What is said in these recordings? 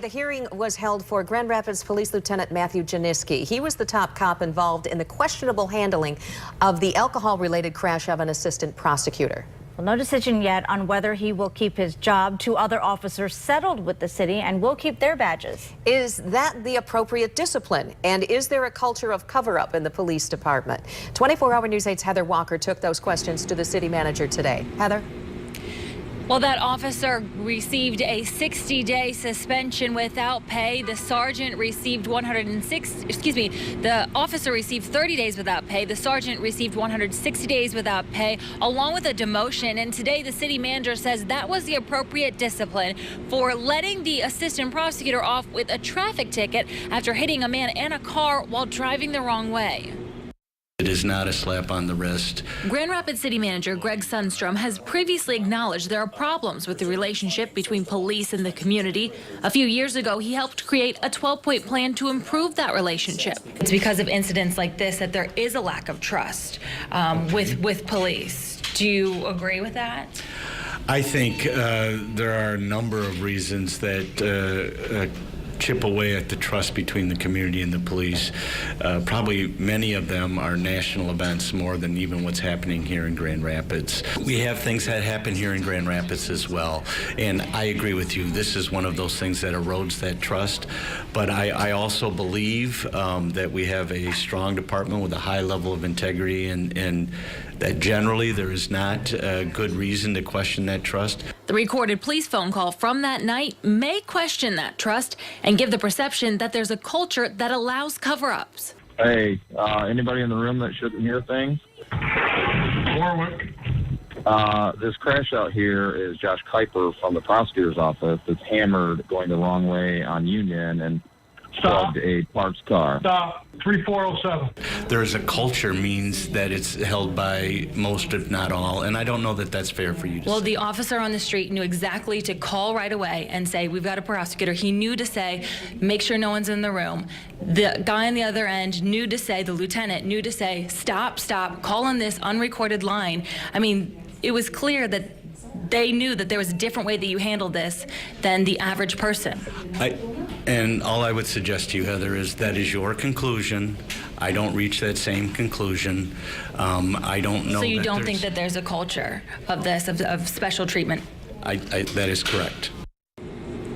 The hearing was held for Grand Rapids Police Lieutenant Matthew Janiski. He was the top cop involved in the questionable handling of the alcohol-related crash of an assistant prosecutor. Well, no decision yet on whether he will keep his job. 2 other officers settled with the city and will keep their badges. Is that the appropriate discipline? And is there a culture of cover-up in the police department? 24-hour News 8's Heather Walker took those questions to the city manager today. Heather? Well, that officer received a 60-day suspension without pay. The sergeant received the officer received 30 days without pay. The sergeant received 160 days without pay, along with a demotion. And today, the city manager says that was the appropriate discipline for letting the assistant prosecutor off with a traffic ticket after hitting a man and a car while driving the wrong way. It is not a slap on the wrist. Grand Rapids City Manager Greg Sundstrom has previously acknowledged there are problems with the relationship between police and the community. A few years ago, he helped create a 12-point plan to improve that relationship. It's because of incidents like this that there is a lack of trust with police. Do you agree with that? I think there are a number of reasons that chip away at the trust between the community and the police. Probably many of them are national events more than even what's happening here in Grand Rapids. We have things that happen here in Grand Rapids as well, and I agree with you. This is one of those things that erodes that trust, but I also believe that we have a strong department with a high level of integrity, and that generally there is not a good reason to question that trust. The recorded police phone call from that night may question that trust and give the perception that there's a culture that allows cover-ups. Hey, anybody in the room that shouldn't hear things? Warwick. This crash out here is Josh Kuiper from the prosecutor's office that's hammered going the wrong way on Union and plugged a parked car. Stop. 3407. There is a culture means that it's held by most, if not all, and I don't know that that's fair for you to Well, say. the officer on the street knew exactly to call right away and say, we've got a prosecutor. He knew to say, make sure no one's in the room. The guy on the other end knew to say, the lieutenant knew to say, stop, call on this unrecorded line. I mean, it was clear that they knew that there was a different way that you handled this than the average person. And all I would suggest to you, Heather, is that is your conclusion. I don't reach that same conclusion. I don't know. So you don't think that there's a culture of this, of special treatment? That is correct.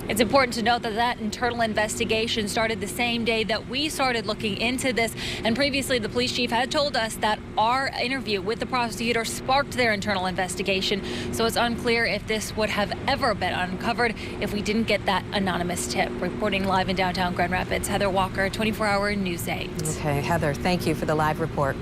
It's important to note that that internal investigation started the same day that we started looking into this. And previously, the police chief had told us that our interview with the prosecutor sparked their internal investigation. So it's unclear if this would have ever been uncovered if we didn't get that anonymous tip. Reporting live in downtown Grand Rapids, Heather Walker, 24-hour News 8. Okay, Heather, thank you for the live report.